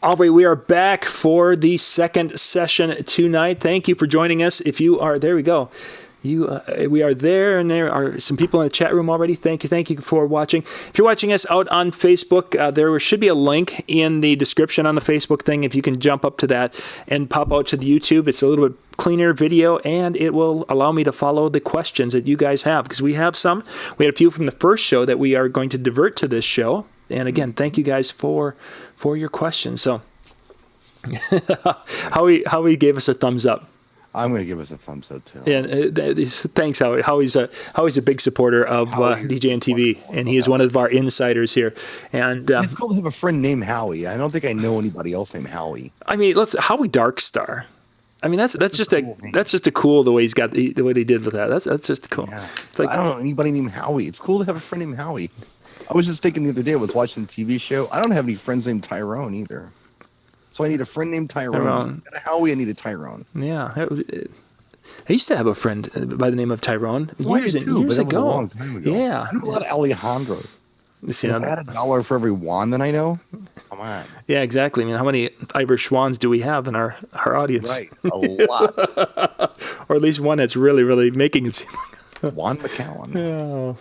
All right, we are back for the second session tonight. Thank you for joining us. If you are, there we go. We are there, and there are some people in the chat room already. Thank you for watching. If you're watching us out on Facebook, there should be a link in the description on the Facebook thing. If you can jump up to that and pop out to the YouTube, it's a little bit cleaner video, and it will allow me to follow the questions that you guys have, because we have some. We had a few from the first show that we are going to divert to this show. And again, thank you guys for your questions. So, Howie gave us a thumbs up. I'm going to give us a thumbs up too. And thanks, Howie. Howie's a big supporter of DJN TV, and he is one of our insiders here. And it's cool to have a friend named Howie. I don't think I know anybody else named Howie. I mean, Howie Darkstar. I mean, that's just a cool the way he's got the way he did with that. That's just cool. Yeah. It's like, I don't know anybody named Howie. It's cool to have a friend named Howie. I was just thinking the other day, I was watching the TV show. I don't have any friends named Tyrone either. So I need a friend named Tyrone. And a Howie, I need a Tyrone. Yeah. I used to have a friend by the name of Tyrone years ago. But that was a long time ago. Yeah. I know a lot of Alejandros. See, if I had $1 for every Juan that I know, come on. Yeah, exactly. I mean, how many Irish Schwans do we have in our audience? Right, a lot. Or at least one that's really, really making it seem like Juan McCowan. Oh.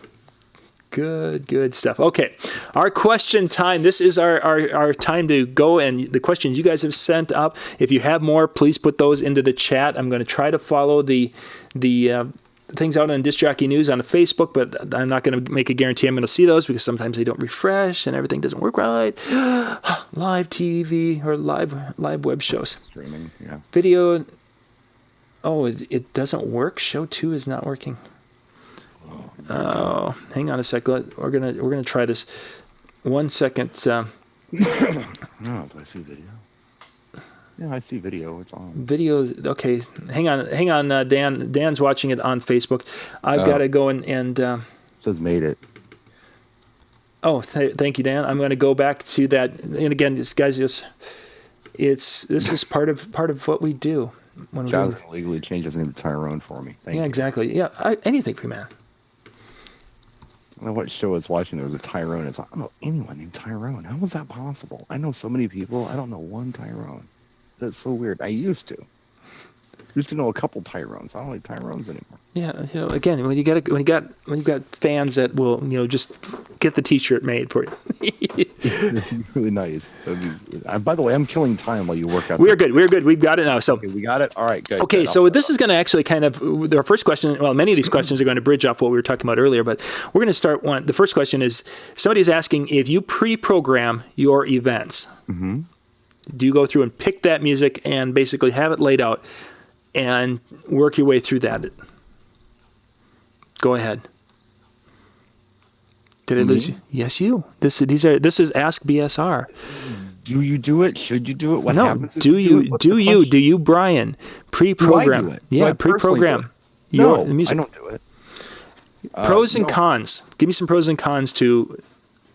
Good stuff. Okay, our question time. This is our time to go, and the questions you guys have sent up. If you have more, please put those into the chat. I'm going to try to follow the things out on Disc Jockey News on the Facebook, but I'm not going to make a guarantee I'm going to see those, because sometimes they don't refresh and everything doesn't work right. Live TV or live web shows. Streaming, yeah. Video. Oh, it doesn't work. Show 2 is not working. Oh, hang on a sec. We're gonna try this. 1 second. No, do I see video? Yeah, I see video. It's on. Video. Okay, hang on. Dan. Dan's watching it on Facebook. I've got to go and. Says made it. Oh, thank you, Dan. I'm going to go back to that. And again, guys, this is part of what we do. When John legally changed his name to Tyrone for me. Thank you. Exactly. Yeah, anything for you, man. I don't know what show I was watching. There was a Tyrone. I don't know anyone named Tyrone. How was that possible? I know so many people. I don't know one Tyrone. That's so weird. I used to know a couple Tyrones. I don't like Tyrones anymore. Yeah, again, when you got fans that will, just get the T-shirt made for you. Really nice. By the way, I'm killing time while you work out. We're good. We've got it now. So okay, we got it. All right, good. Okay, so this is going to actually kind of our first question. Well, many of these questions are going to bridge off what we were talking about earlier, but we're going to start one. The first question is somebody's asking if you pre-program your events. Mm-hmm. Do you go through and pick that music and basically have it laid out and work your way through that? Go ahead. Did I lose you? Yes, you. This is Ask BSR. Do you do it? Should you do it? What happens? Do you, Brian, pre-program? Do I do it? Yeah, pre-program. No, music. I don't do it. Pros and cons. Give me some pros and cons to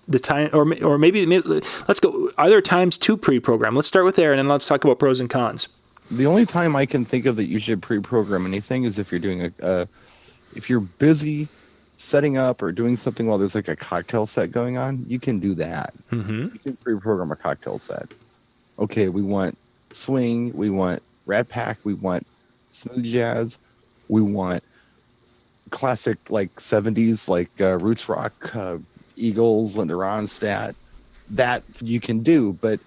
the time, or maybe let's go. Are there times to pre-program? Let's start with there, and then let's talk about pros and cons. The only time I can think of that you should pre-program anything is if you're doing if you're busy setting up or doing something while there's like a cocktail set going on, you can do that. Mm-hmm. You can pre-program a cocktail set. Okay, we want swing, we want Rat Pack, we want smooth jazz, we want classic like 70s like roots rock, Eagles and the Ronstadt. That you can do, but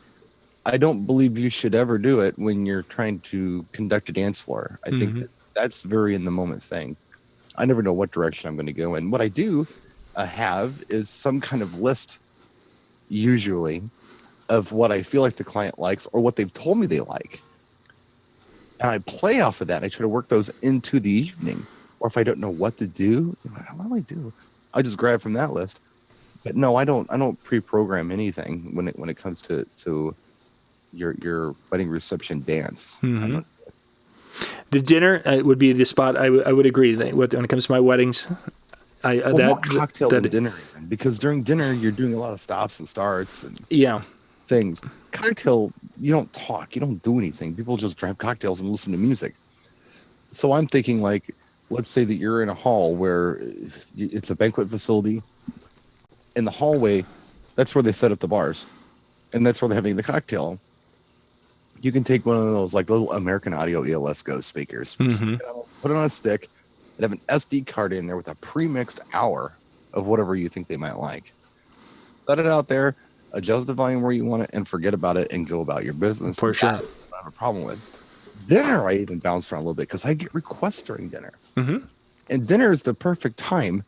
I don't believe you should ever do it when you're trying to conduct a dance floor. I think that's very in the moment thing. I never know what direction I'm going to go in. What I do have is some kind of list, usually, of what I feel like the client likes or what they've told me they like. And I play off of that. I try to work those into the evening. Or if I don't know what to do, what do I do? I just grab from that list. But no, I don't pre-program anything when it comes to your wedding reception dance. Mm-hmm. The dinner would be the spot. I would agree that when it comes to my weddings, cocktail and dinner, because during dinner you're doing a lot of stops and starts and things. Cocktail, you don't talk, you don't do anything. People just grab cocktails and listen to music. So I'm thinking, like, let's say that you're in a hall where it's a banquet facility. In the hallway, that's where they set up the bars, and that's where they're having the cocktail. you can take one of those like little American Audio ELS Go speakers, Mhm. put it on a stick, and have an SD card in there with a pre-mixed hour of whatever you think they might like. Set it out there, adjust the volume where you want it, and forget about it and go about your business. For sure. That I don't have a problem with. Dinner, I even bounce around a little bit because I get requests during dinner. Mhm. And dinner is the perfect time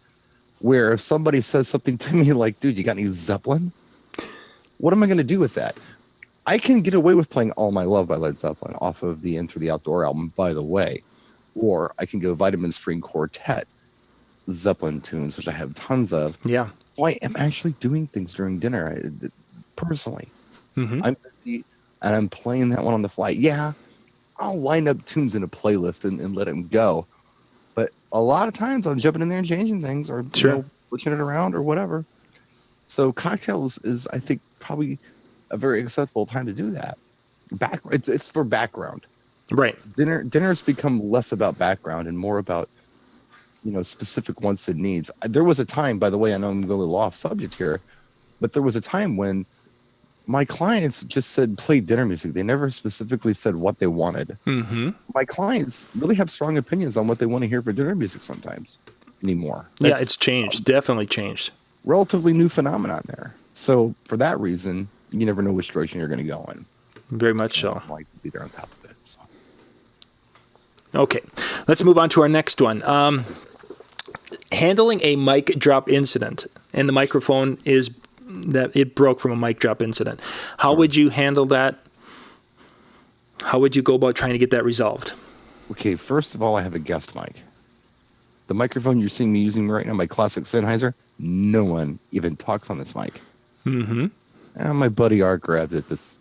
where if somebody says something to me like, dude, you got any Zeppelin? What am I going to do with that? I can get away with playing All My Love by Led Zeppelin off of the Enter the Outdoor album, by the way. Or I can go Vitamin String Quartet Zeppelin tunes, which I have tons of. Yeah. So I am actually doing things during dinner. Personally, Mhm. I'm busy and I'm playing that one on the fly. Yeah, I'll line up tunes in a playlist and let them go. But a lot of times I'm jumping in there and changing things or Sure. switching it around or whatever. So cocktails is, I think, probably a very acceptable time to do that. It's for background. Right. Dinner's become less about background and more about specific wants and needs. There was a time, by the way, I know I'm going a little off subject here, but there was a time when my clients just said play dinner music. They never specifically said what they wanted. Mhm. My clients really have strong opinions on what they want to hear for dinner music sometimes anymore. Yeah, That's it's changed. Definitely changed. relatively new phenomenon there. So for that reason, you never know which direction you're going to go in. Very much so. I like to be there on top of it. So. Okay, let's move on to our next one. Handling a mic drop incident, and the microphone is that it broke from a mic drop incident. How would you handle that? How would you go about trying to get that resolved? Okay, first of all, I have a guest mic. The microphone you're seeing me using right now, my classic Sennheiser, no one even talks on this mic. Mm-hmm. And my buddy Art grabbed it this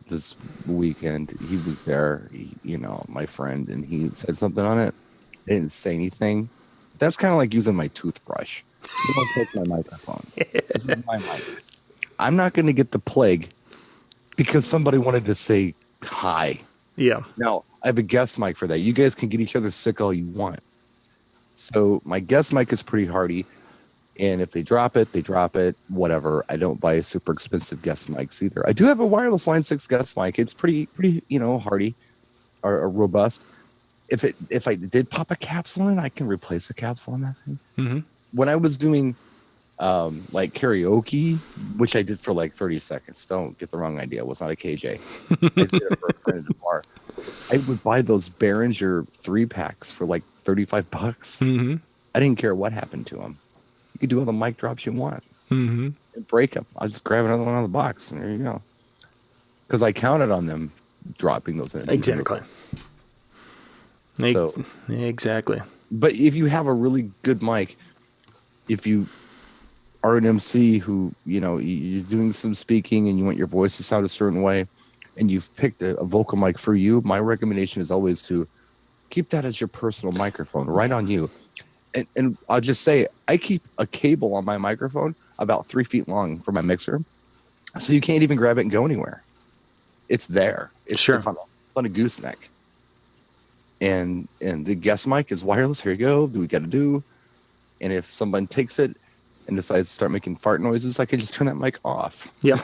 weekend. He was there, my friend, and he said something on it. I didn't say anything. That's kind of like using my toothbrush. You don't touch my microphone. This is my mic. I'm not going to get the plague because somebody wanted to say hi. Yeah. Now, I have a guest mic for that. You guys can get each other sick all you want. So my guest mic is pretty hardy. And if they drop it, whatever. I don't buy super expensive guest mics either. I do have a wireless Line 6 guest mic. It's pretty, hardy or robust. If I did pop a capsule in, I can replace a capsule on that thing. Mm-hmm. When I was doing like karaoke, which I did for like 30 seconds. Don't get the wrong idea. It was not a KJ. I did it for a friend at a bar. I would buy those Behringer 3-packs for like $35. Mm-hmm. I didn't care what happened to them. You could do all the mic drops you want Mm-hmm. and break them. I'll just grab another one out of the box, and there you go. Because I counted on them dropping those in. Exactly. So, exactly. but if you have a really good mic, if you are an MC who, you're doing some speaking and you want your voice to sound a certain way, and you've picked a vocal mic for you, my recommendation is always to keep that as your personal microphone right on you. And I'll just say, I keep a cable on my microphone about 3 feet long for my mixer, so you can't even grab it and go anywhere. It's there. It's on a gooseneck. And the guest mic is wireless. Here you go. Do we got to do? And if someone takes it and decides to start making fart noises, I can just turn that mic off. Yep.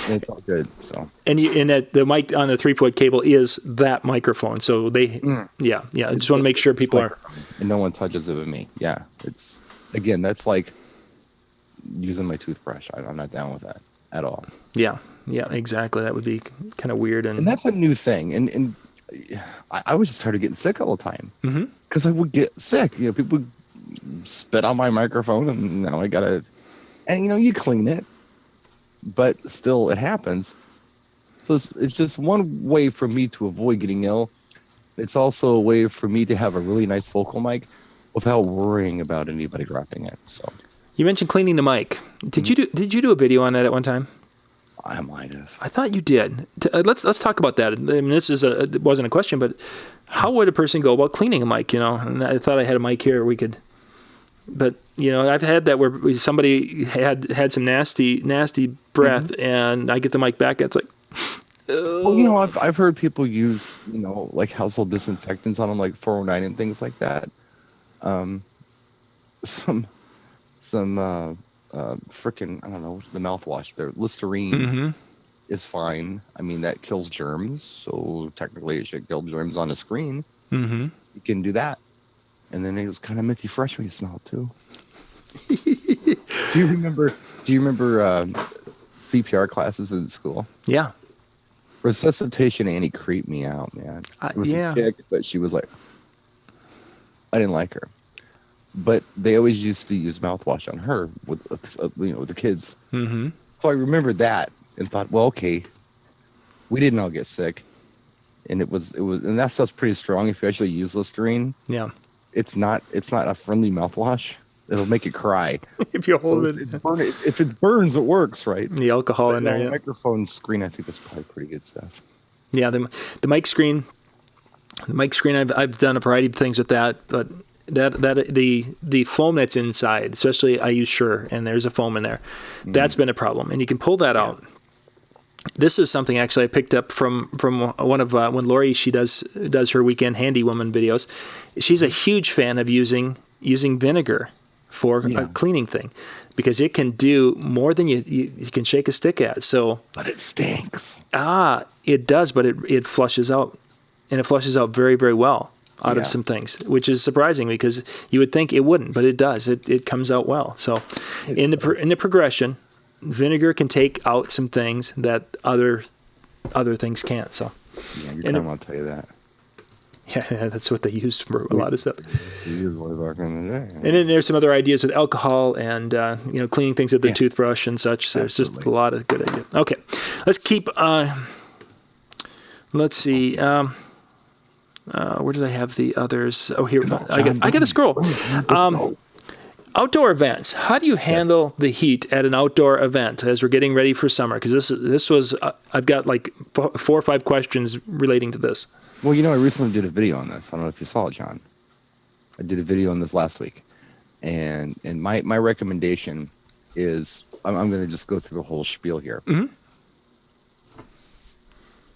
And it's all good. So and that the mic on the 3-foot cable is that microphone. So they yeah. I just want to make sure people are, and no one touches it with me. Yeah. It's again, that's like using my toothbrush. I'm not down with that at all. Yeah, exactly. That would be kind of weird, and that's a new thing. And I was just started getting sick all the time because I would get sick. People would spit on my microphone, and now I gotta, and you clean it, but still it happens. So it's just one way for me to avoid getting ill. It's also a way for me to have a really nice vocal mic without worrying about anybody dropping it. So you mentioned cleaning the mic. Did you do a video on that at one time? I might have. I thought you did. Let's talk about that. I mean, it wasn't a question, but how would a person go about cleaning a mic? And I thought I had a mic here. We could, but I've had that where somebody had some nasty breath, and I get the mic back. And it's like, well, I've heard people use like household disinfectants on them, like 409 and things like that. Some freaking, I don't know, what's the mouthwash there? Listerine. is fine. I mean, that kills germs, so technically it should kill germs on the screen. Mm-hmm. You can do that. And then it was kind of minty fresh when you smell it too. Do you remember CPR classes in school? Yeah. Resuscitation Annie creeped me out, man. It was Yeah. a chick, but she was like, I didn't like her. But they always used to use mouthwash on her with with the kids. Mm-hmm. So I remembered that and thought, well, okay, we didn't all get sick, and it was, and that stuff's pretty strong. If you actually use Listerine, Yeah. it's not a friendly mouthwash. It'll make you cry. If you So hold if it burns, it works, right? the alcohol But in there. no, Yeah. microphone screen, I think that's probably pretty good stuff. Yeah. The mic screen. The mic screen. I've done a variety of things with that, but the foam that's inside, especially I use Shure, and there's a foam in there. That's been a problem, and you can pull that out. This is something actually I picked up from one of when Lori, she does her weekend handy woman videos. She's a huge fan of using vinegar for a cleaning thing, because it can do more than you can shake a stick at. So But it stinks. it does, but it flushes out, and it flushes out very, very well out Yeah. of some things, which is surprising because you would think it wouldn't, but it does. It comes out well. So in the progression, vinegar can take out some things that other things can't. So Yeah, your And grandma will tell you that. yeah, that's what they used for a lot of stuff. She used way back in the day. And then there's some other ideas with alcohol and cleaning things with the Yeah. toothbrush and such. There's just a Absolutely. lot of good ideas. Okay, let's keep. Let's see. Where did I have the others? Oh, here. I got to scroll. Outdoor events. How do you handle the heat at an outdoor event as we're getting ready for summer? Because this was I've got like 4 or 5 questions relating to this. Well, I recently did a video on this. I don't know if you saw it, John. I did a video on this last week, and my recommendation is I'm going to just go through the whole spiel here. Mhm.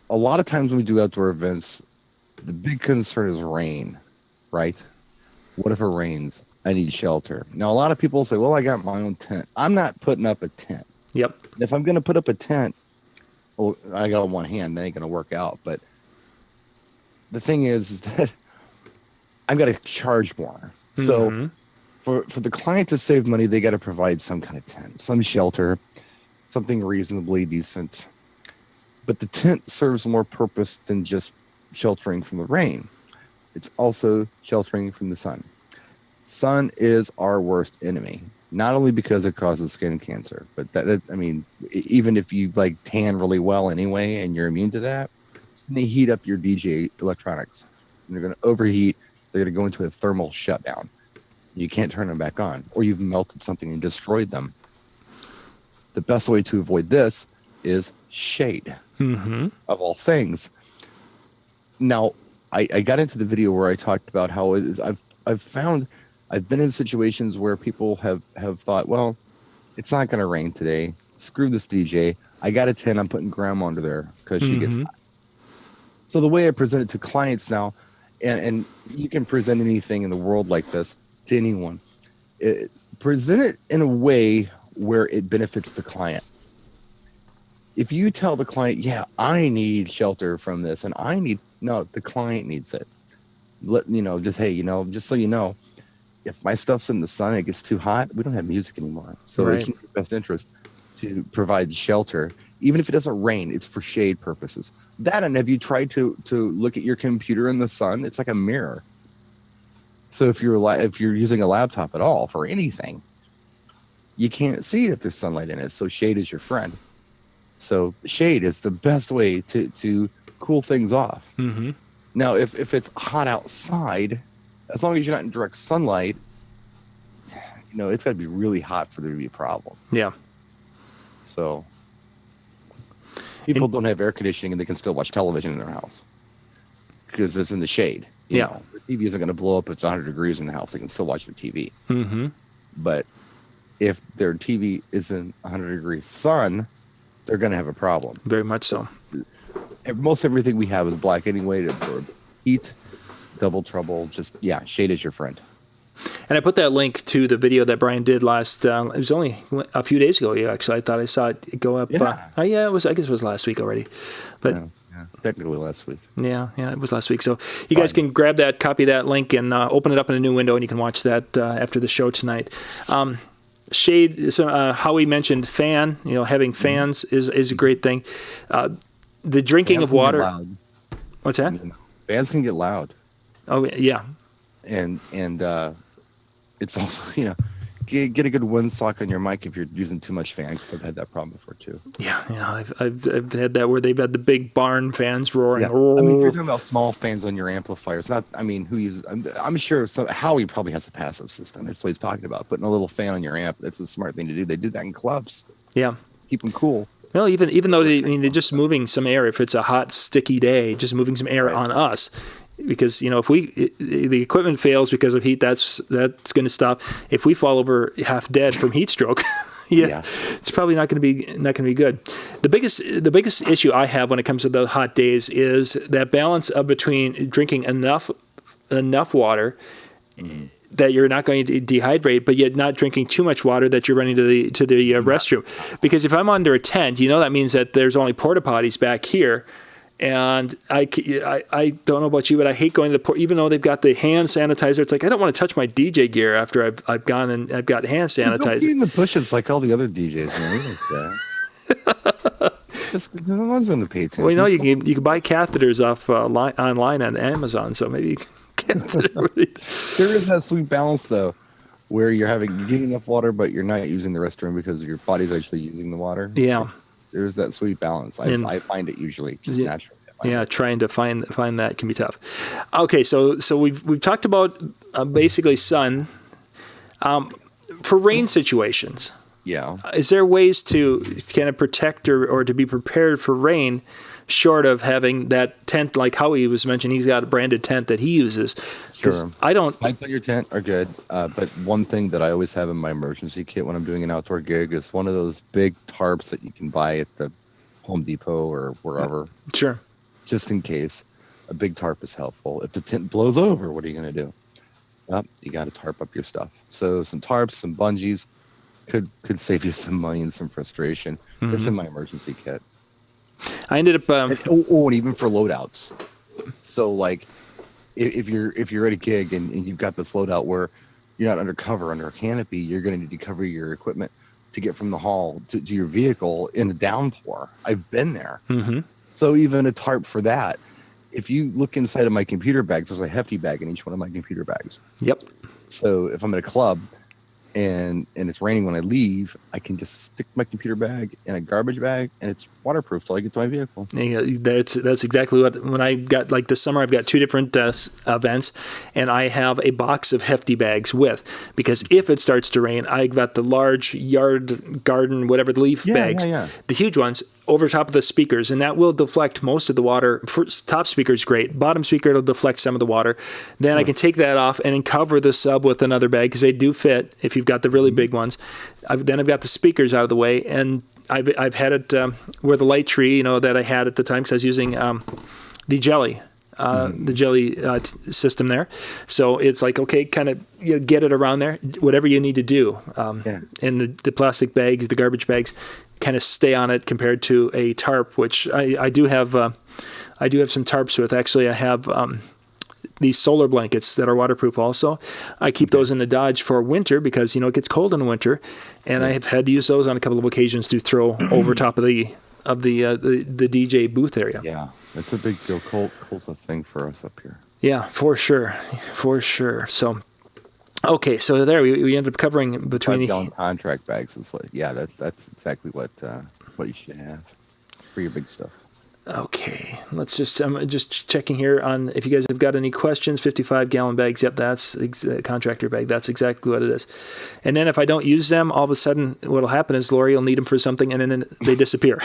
A lot of times when we do outdoor events, the big concern is rain, right? What if it rains? I need shelter. Now, a lot of people say, well, I got my own tent. I'm not putting up a tent. Yep. If I'm going to put up a tent, well, I got one hand, that ain't going to work out. But the thing is that I've got to charge more. So Mhm. for the client to save money, they got to provide some kind of tent, some shelter, something reasonably decent. But the tent serves more purpose than just sheltering from the rain. It's also sheltering from the sun. Sun is our worst enemy, not only because it causes skin cancer, but even if you like tan really well anyway and you're immune to that, it's going to heat up your DJ electronics. And they're going to overheat. They're going to go into a thermal shutdown. You can't turn them back on, or you've melted something and destroyed them. The best way to avoid this is shade, Mhm. of all things. Now, I got into the video where I talked about how I've been in situations where people have thought, well, it's not going to rain today. Screw this DJ. I got a tent. I'm putting grandma under there because she gets Mhm. hot. So the way I present it to clients now, and you can present anything in the world like this to anyone, present it in a way where it benefits the client. If you tell the client, yeah, I need shelter from this, and the client needs it. Just so you know, if my stuff's in the sun and it gets too hot, we don't have music anymore. So Right. it's in your best interest to provide shelter. Even if it doesn't rain, it's for shade purposes. That, and have you tried to look at your computer in the sun? It's like a mirror. So if you're using a laptop at all for anything, you can't see it if there's sunlight in it. So shade is your friend. So shade is the best way to cool things off. Mhm. Now, if it's hot outside, as long as you're not in direct sunlight, it's got to be really hot for there to be a problem. Yeah. So people don't have air conditioning and they can still watch television in their house because it's in the shade. You Yeah. know, the TV isn't going to blow up if it's 100 degrees in the house. They can still watch their TV. Mhm. But if their TV is in 100-degree sun, they're going to have a problem. Very much so. Most everything we have is black anyway to absorb heat, double trouble. Just, shade is your friend. And I put that link to the video that Brian did last. It was only a few days ago. Yeah, actually, I thought I saw it go up. Yeah. Yeah, it was. I guess it was last week already. But Yeah, technically last week. yeah, it was last week. So you guys can grab that, copy that link, and open it up in a new window, and you can watch that after the show tonight. Shade. So Howie mentioned fan. Having fans is a great thing. The drinking of water. What's that? Fans can get loud. Oh yeah. And it's also get a good windsock on your mic if you're using too much fan, because I've had that problem before too. Yeah, I've had that where they've had the big barn fans roaring. Yeah. I mean, if you're talking about small fans on your amplifiers, who uses? I'm sure Howie probably has a passive system. That's what he's talking about. Putting a little fan on your amp. That's a smart thing to do. They do that in clubs. Yeah, keep them cool. Well, even though they're just moving some air. If it's a hot, sticky day, just moving some air on us. Because if the equipment fails because of heat, that's going to stop. If we fall over half dead from heat stroke, it's probably not going to be good. The biggest issue I have when it comes to the hot days is that balance of between drinking enough water that you're not going to dehydrate, but yet not drinking too much water that you're running to the restroom. Because if I'm under a tent, that means that there's only porta potties back here. And I don't know about you, but I hate going to the port, even though they've got the hand sanitizer. It's like I don't want to touch my DJ gear after I've gone and I've got hand sanitizer. Don't be in the bushes like all the other DJs, man. Just no one's going to pay attention. Well, you can buy catheters off online on Amazon, so maybe you can get There is that sweet balance though, where you're getting enough water, but you're not using the restroom because your body's actually using the water. Yeah. There's that sweet balance. I find it usually just naturally. Yeah, trying to find that can be tough. Okay, so we've talked about basically sun. For rain situations. Yeah. Is there ways to kind of protect or to be prepared for rain, short of having that tent like Howie was mentioning? He's got a branded tent that he uses. Sure. I don't. Lights on your tent are good, but one thing that I always have in my emergency kit when I'm doing an outdoor gig is one of those big tarps that you can buy at the Home Depot or wherever. Sure. Just in case. A big tarp is helpful. If the tent blows over, what are you going to do? Well, you got to tarp up your stuff. So some tarps, some bungees could save you some money and some frustration. Mm-hmm. It's in my emergency kit. I ended up. And even for loadouts. So like, if you're at a gig and you've got this loadout where you're not undercover under a canopy, you're going to need to cover your equipment to get from the hall to your vehicle in a downpour. I've been there. Mm-hmm. So even a tarp for that. If you look inside of my computer bags, there's a hefty bag in each one of my computer bags. Yep. So if I'm at a club and it's raining when I leave, I can just stick my computer bag in a garbage bag and it's waterproof till I get to my vehicle. Yeah, that's exactly what, when I got, like this summer, I've got 2 different events, and I have a box of hefty bags because if it starts to rain, I've got the large yard, garden, whatever, the leaf bags, the huge ones, over top of the speakers, and that will deflect most of the water. Top speaker is great. Bottom speaker, it'll deflect some of the water. Then I can take that off and then cover the sub with another bag because they do fit if you've got the really big ones. Then I've got the speakers out of the way, and I've had it where the light tree, that I had at the time because I was using the jelly. The jelly system there. So it's like, okay, kind of get it around there, whatever you need to do. And the plastic bags, the garbage bags, kind of stay on it compared to a tarp, which I do have some tarps with. Actually, I have these solar blankets that are waterproof also. I keep those in the Dodge for winter because, it gets cold in the winter. And I have had to use those on a couple of occasions to throw over top of the DJ booth area. Yeah, it's a big deal. Cold's a thing for us up here. Yeah, for sure. So, okay, so there we ended up covering between 5-gallon contract bags. That's exactly what you should have for your big stuff. Okay, let's just I'm just checking here on if you guys have got any questions. 55-gallon bags. Yep, that's a contractor bag. That's exactly what it is. And then if I don't use them, all of a sudden what'll happen is Lori will need them for something, and then they disappear.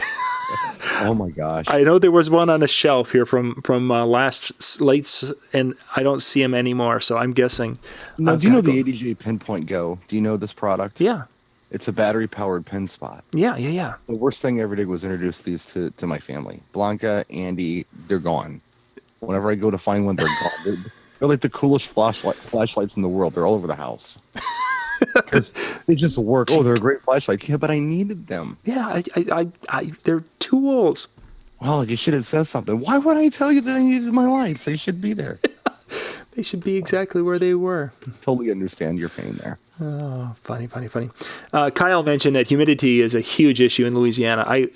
Oh my gosh! I know there was one on a shelf here from last late, and I don't see them anymore. So I'm guessing. Now, do you know the ADJ Pinpoint Go? Do you know this product? Yeah. It's a battery-powered pen spot. Yeah. The worst thing I ever did was introduce these to my family. Blanca, Andy, they're gone. Whenever I go to find one, they're gone. They're like the coolest flashlights in the world. They're all over the house because they just work. Oh, they're a great flashlight. Yeah, but I needed them. Yeah, they're tools. Well, you should have said something. Why would I tell you that I needed my lights? They should be there. They should be exactly where they were. Totally understand your pain there. Oh, funny. Kyle mentioned that humidity is a huge issue in Louisiana. I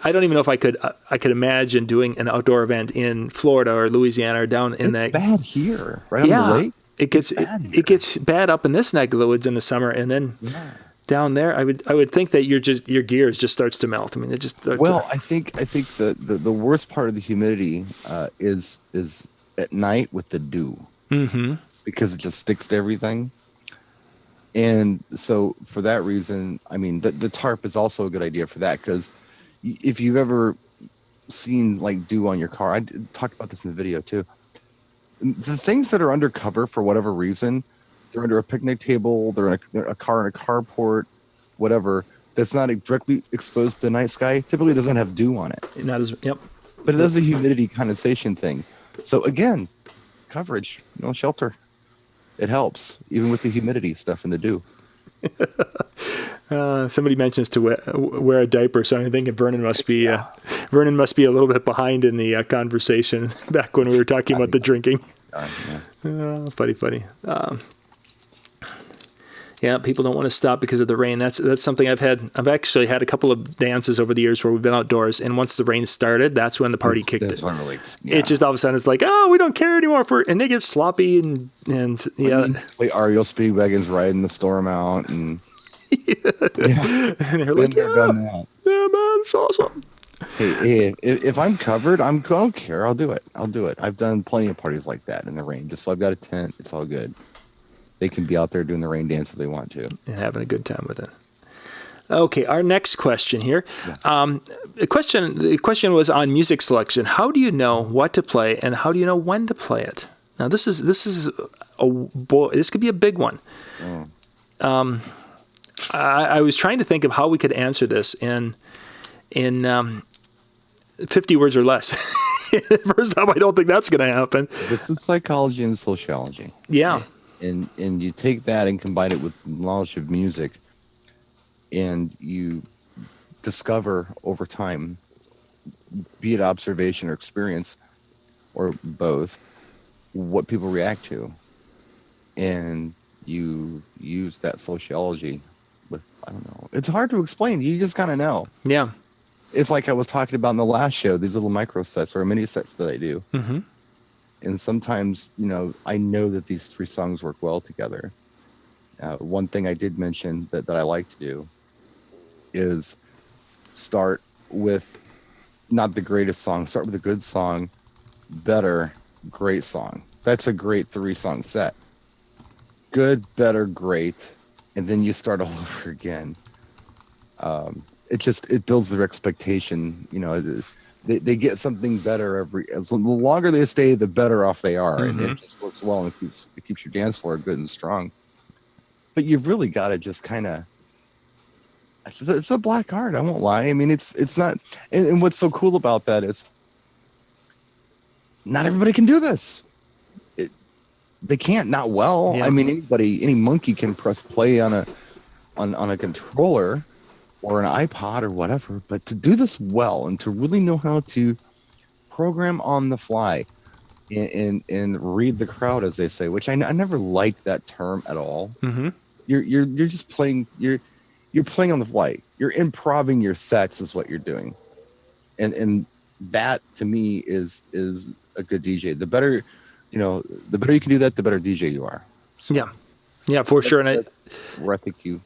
don't even know if I could imagine doing an outdoor event in Florida or Louisiana or down in It's that. bad here, right on the lake. It gets bad up in this neck of the woods in the summer, and then down there, I would think that your gears just starts to melt. I mean, it just starts I think the worst part of the humidity is at night with the dew, because it just sticks to everything. And so for that reason, I mean, the tarp is also a good idea for that, because if you've ever seen like dew on your car, I talked about this in the video too. The things that are undercover for whatever reason, they're under a picnic table, they're in a car in a carport, whatever, that's not directly exposed to the night sky, typically doesn't have dew on it. But it does a humidity condensation thing. So again, coverage, shelter. It helps, even with the humidity stuff in the dew. Somebody mentions to wear a diaper, so I'm thinking Vernon must be a little bit behind in the conversation back when we were talking about the drinking. Funny. People don't want to stop because of the rain. That's something I've actually had a couple of dances over the years where we've been outdoors, and once the rain started, that's when the party kicked in. It just all of a sudden it's like, oh, we don't care anymore and they get sloppy and Like REO Speedwagon's riding the storm out, and and they're like, done that. Yeah, man, it's awesome. Hey, if I'm covered, I don't care. I'll do it. I've done plenty of parties like that in the rain. Just so I've got a tent, it's all good. They can be out there doing the rain dance if they want to. And having a good time with it. Okay, our next question here. The question was on music selection. How do you know what to play, and how do you know when to play it? Now, this could be a big one. I was trying to think of how we could answer this in 50 words or less. First off, I don't think that's going to happen. This is psychology and sociology. Yeah. And you take that and combine it with knowledge of music, and you discover over time, be it observation or experience, or both, what people react to. And you use that sociology with, I don't know. It's hard to explain. You just kind of know. Yeah. It's like I was talking about in the last show, these little micro sets or mini sets that I do. Mm-hmm. And sometimes, I know that these three songs work well together. One thing I did mention that I like to do is start with not the greatest song, start with a good song, better, great song. That's a great 3-song set. Good, better, great, and then you start all over again. It builds their expectation, They get something better the longer they stay, the better off they are. Mm-hmm. And it just works well, and it keeps your dance floor good and strong. But you've really got to just kind of, it's a black art. I won't lie. I mean, it's not, and what's so cool about that is not everybody can do this. They can't, not well. Yeah. I mean, any monkey can press play on a controller or an iPod or whatever, but to do this well and to really know how to program on the fly and read the crowd, as they say, which I never liked that term at all. Mm-hmm. You're just playing. You're playing on the fly. You're improving your sets is what you're doing, and that to me is a good DJ. The better, the better you can do that, the better DJ you are. So yeah, for sure. And where I think you.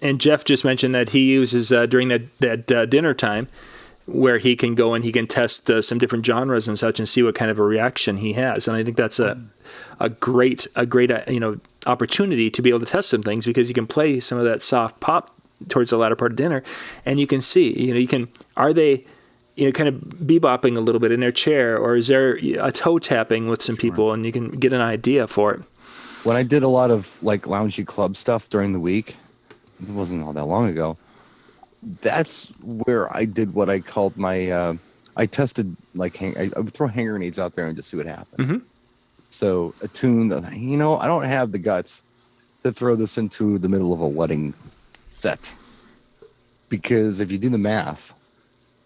And Jeff just mentioned that he uses during that dinner time, where he can go and he can test some different genres and such and see what kind of a reaction he has. And I think that's a great opportunity to be able to test some things, because you can play some of that soft pop towards the latter part of dinner, and you can see, are they kind of bebopping a little bit in their chair, or is there a toe tapping with some people, and you can get an idea for it. When I did a lot of like loungy club stuff during the week, it wasn't all that long ago, that's where I did what I called my I tested, like I would throw hand grenades out there and just see what happened. Mm-hmm. So a tune that, I don't have the guts to throw this into the middle of a wedding set. Because if you do the math,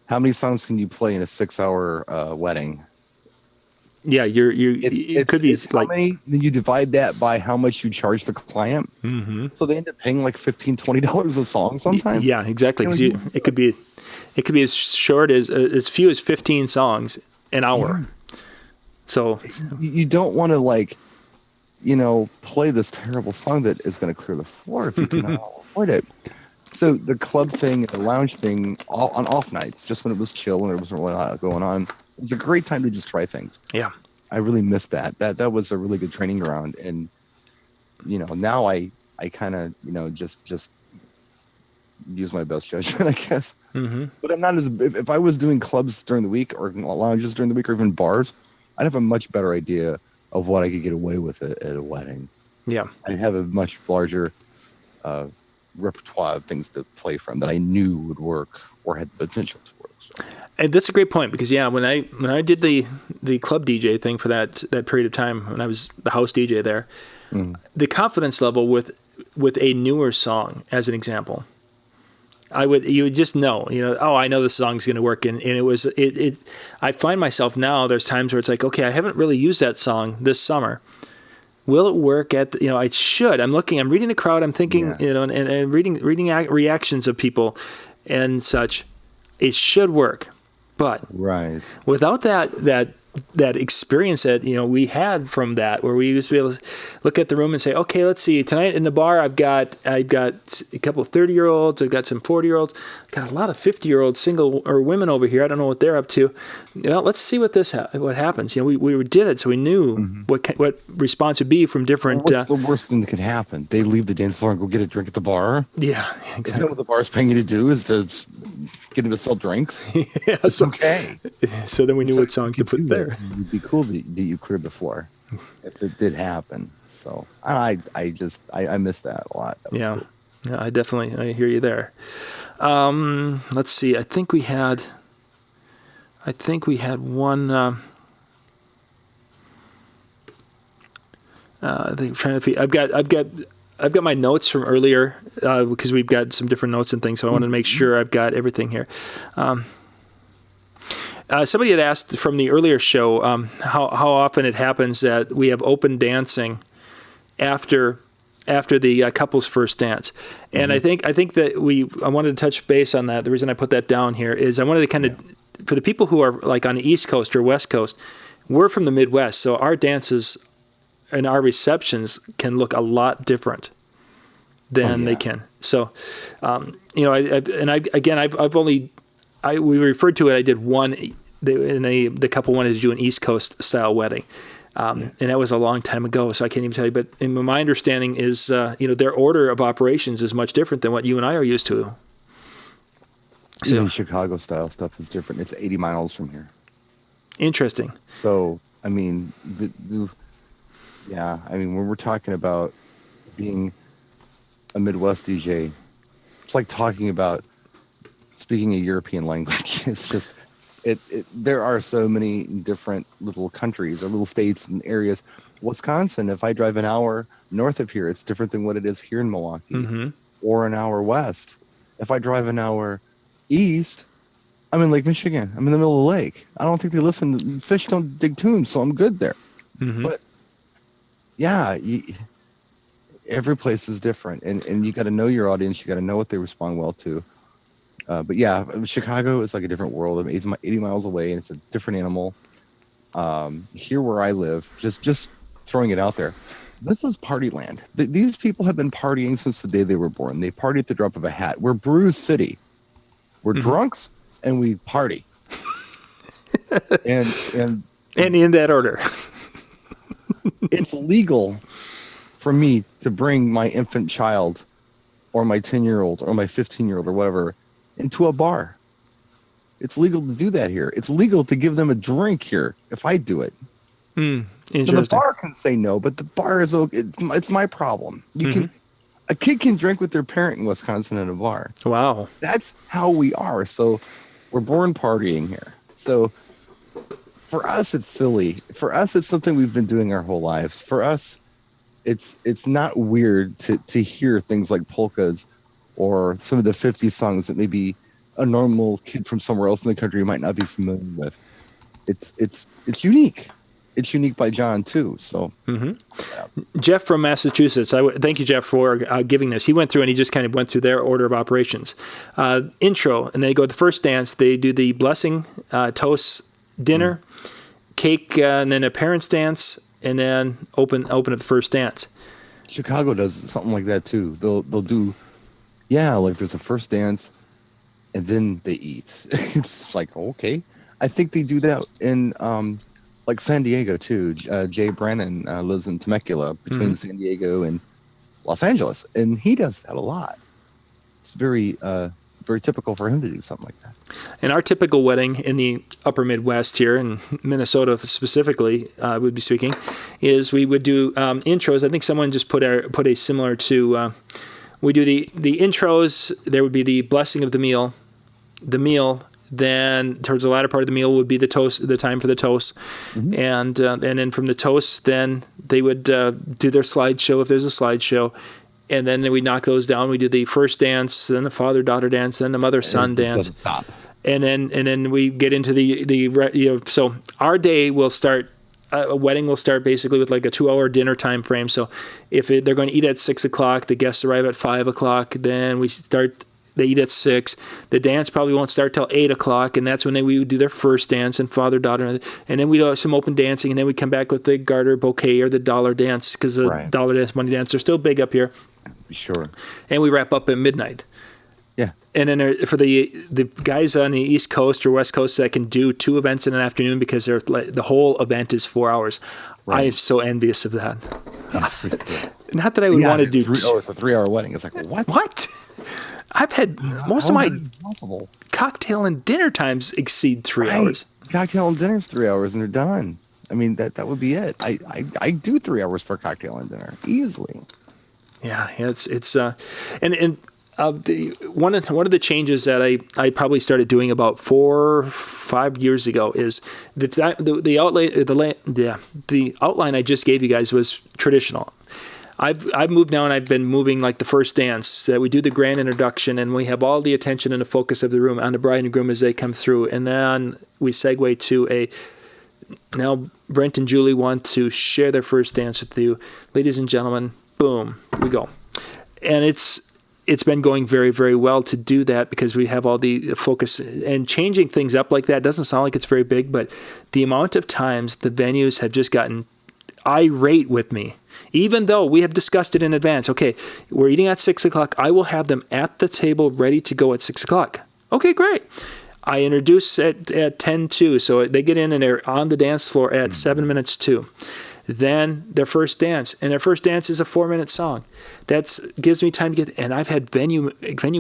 how many songs can you play in a 6-hour wedding? Yeah, it could be It's how like, many, then you divide that by how much you charge the client. hmm So they end up paying like $15-$20 a song sometimes. yeah, exactly. You know, 'Cause it could be as short as few as 15 songs an hour. So, you don't want to play this terrible song that is going to clear the floor if you can avoid it. So the club thing, the lounge thing, all on off nights, just when it was chill and there wasn't really a lot going on, it was a great time to just try things. yeah. I really missed that. That was a really good training ground, and now I kind of just use my best judgment, I guess. hmm But I'm not as if I was doing clubs during the week or lounges during the week or even bars, I'd have a much better idea of what I could get away with at a wedding. Yeah. I'd have a much larger repertoire of things to play from that I knew would work or had the potential to work. So. And that's a great point because when I did the club DJ thing for that period of time when I was the house DJ there, the confidence level with a newer song, as an example, you would just know, oh, I know this song's going to work, and it. I find myself now, there's times where it's like, okay, I haven't really used that song this summer. Will it work at I should. I'm reading the crowd. I'm thinking, and reading reactions of people and such. It should work, but right without that experience that we had from that, where we used to be able to look at the room and say, okay, let's see, tonight in the bar I've got a couple of 30-year-olds, I've got some 40-year-olds, got a lot of 50-year-old single or women over here. I don't know what they're up to. Let's see what happens. We did it, so we knew what response would be from different. What's the worst thing that could happen? They leave the dance floor and go get a drink at the bar. Yeah, exactly. Isn't that what the bar's paying you to do? Is to get them to sell drinks? Yeah, it's okay. So then we knew what song to put there. It'd be cool that you cleared the floor if it did happen. So I miss that a lot. That yeah. Cool. Yeah, I hear you there. Let's see. I think we had one. I think I'm trying to. I've got my notes from earlier because we've got some different notes and things. So I want to make sure I've got everything here. Somebody had asked from the earlier show how often it happens that we have open dancing after the couple's first dance, and I think that I wanted to touch base on that. The reason I put that down here is I wanted to kind of for the people who are like on the East Coast or West Coast, we're from the Midwest, so our dances and our receptions can look a lot different than they can. So, we referred to it. I did one, and the couple wanted to do an East Coast style wedding, and that was a long time ago. So I can't even tell you. But my understanding is, their order of operations is much different than what you and I are used to. So even Chicago style stuff is different. It's 80 miles from here. Interesting. So I mean, when we're talking about being a Midwest DJ, it's like talking about speaking a European language. It's just, there are so many different little countries or little states and areas. Wisconsin, if I drive an hour north of here, it's different than what it is here in Milwaukee, or an hour west. If I drive an hour east, I'm in Lake Michigan. I'm in the middle of the lake. I don't think they listen. Fish don't dig tunes, so I'm good there. But yeah, every place is different, and you got to know your audience. You got to know what they respond well to. But yeah, Chicago is like a different world. I'm 80 miles away, and it's a different animal. Here where I live, just throwing it out there, this is party land. These people have been partying since the day they were born. They party at the drop of a hat. We're Brews City. We're drunks, and we party. and in that order. It's legal for me to bring my infant child or my 10-year-old or my 15-year-old or whatever into a bar. It's legal to do that here. It's legal to give them a drink here if I do it. Interesting. So the bar can say no, but the bar is okay. It's my problem. A kid can drink with their parent in Wisconsin at a bar. Wow. That's how we are. So we're born partying here. So for us, it's silly. For us, it's something we've been doing our whole lives. For us, it's not weird to hear things like polkas or some of the 50s songs that maybe a normal kid from somewhere else in the country might not be familiar with. It's unique. It's unique by John too. So, Jeff from Massachusetts. Thank you, Jeff, for giving this. He went through and he just kind of went through their order of operations. Intro, and they go to the first dance. They do the blessing, toast, dinner, cake, and then a parents' dance, and then open at the first dance. Chicago does something like that too. They'll do, like there's a first dance, and then they eat. It's like, okay. I think they do that in like San Diego too. Jay Brannon lives in Temecula between San Diego and Los Angeles, and he does that a lot. It's very typical for him to do something like that. And our typical wedding in the upper Midwest here, in Minnesota specifically, would be speaking, is we would do intros. I think someone just put a similar to. We do the intros. There would be the blessing of the meal. Then towards the latter part of the meal would be the toast, the time for the toast, and then from the toast, then they would do their slideshow if there's a slideshow, and then we knock those down. We do the first dance, then the father-daughter dance, then the mother-son dance, stop. and then we get into the so our day will start. A wedding will start basically with like a 2-hour dinner time frame. So if they're going to eat at 6 o'clock, the guests arrive at 5 o'clock. Then we start. They eat at 6. The dance probably won't start till 8 o'clock, and that's when we would do their first dance and father-daughter, and then we do some open dancing, and then we come back with the garter bouquet or the dollar dance, because the dollar dance, money dance are still big up here. Sure. And we wrap up at midnight. Yeah. And then for the guys on the East Coast or West Coast that can do 2 events in an afternoon because the whole event is 4 hours, I am so envious of that. Not that I would want to do. It's a 3-hour wedding. It's like, what? What? I've had most of my cocktail and dinner times exceed 3 hours. Cocktail and dinner's 3 hours and they're done. I mean, that would be it. I do 3 hours for cocktail and dinner easily. Yeah, it's one of the changes that I probably started doing about 4 or 5 years ago is the outline I just gave you guys was traditional. I've moved now, and I've been moving like the first dance. We do the grand introduction, and we have all the attention and the focus of the room on the bride and groom as they come through, and then we segue to now Brent and Julie want to share their first dance with you, ladies and gentlemen. Boom, we go, and it's been going very, very well to do that because we have all the focus, and changing things up like that doesn't sound like it's very big, but the amount of times the venues have just gotten irate with me, even though we have discussed it in advance. Okay, we're eating at 6 o'clock. I will have them at the table ready to go at 6 o'clock. Okay, great. I introduce at 10:02, so they get in and they're on the dance floor at 7 minutes to. Then their first dance, and their first dance is a 4-minute song. That gives me time to get. And I've had venue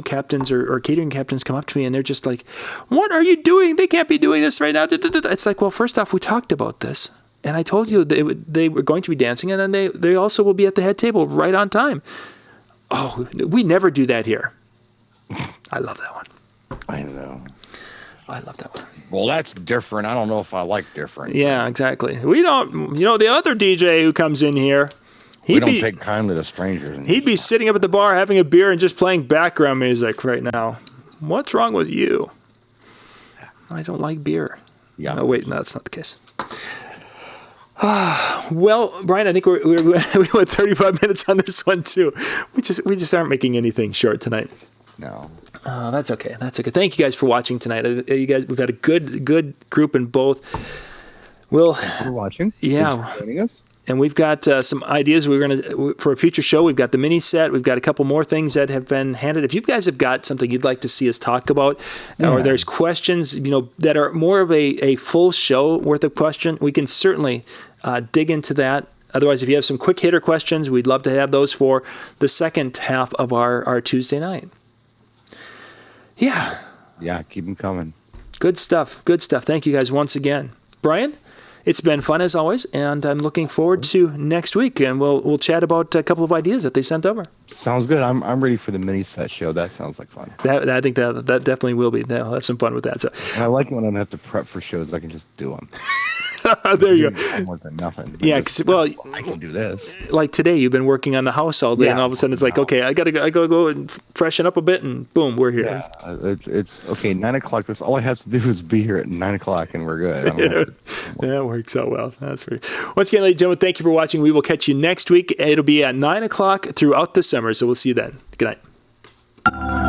captains or catering captains come up to me, and they're just like, "What are you doing? They can't be doing this right now." It's like, well, first off, we talked about this. And I told you they were going to be dancing, and then they also will be at the head table right on time. Oh, we never do that here. I love that one. I know. I love that one. Well, that's different. I don't know if I like different. Yeah, exactly. We don't, the other DJ who comes in here, we don't take kindly to strangers. He'd be sitting up at the bar having a beer and just playing background music right now. What's wrong with you? I don't like beer. Yeah. No, wait, no, that's not the case. Well, Brian, I think we went 35 minutes on this one too. We just aren't making anything short tonight. No. That's okay. That's okay. Thank you guys for watching tonight. You guys, we've had a good group in both. Thanks for watching. Yeah. Thanks for joining us. And we've got some ideas for a future show. We've got the mini set. We've got a couple more things that have been handed. If you guys have got something you'd like to see us talk about, or there's questions, that are more of a full show worth of question, we can certainly dig into that. Otherwise, if you have some quick hitter questions, we'd love to have those for the second half of our Tuesday night. Yeah. Yeah, keep them coming. Good stuff. Thank you guys once again. Brian, it's been fun as always, and I'm looking forward to next week, and we'll chat about a couple of ideas that they sent over. Sounds good. I'm ready for the mini set show. That sounds like fun. I think that definitely will be. I'll have some fun with that. So and I like it when I don't have to prep for shows. I can just do them. There you Doing go. time more than nothing. Yeah, I'm just, 'cause, well, I can do this. like today, you've been working on the house all day, Yeah, and all of a sudden it's like, working okay, I gotta go and freshen up a bit, and boom, we're here. Yeah, it's okay. 9 o'clock. That's all I have to do is be here at 9 o'clock, and we're good. I don't have to- That works out well. That's pretty. Once again, ladies and gentlemen, thank you for watching. We will catch you next week. It'll be at 9 o'clock throughout the summer, so we'll see you then. Good night.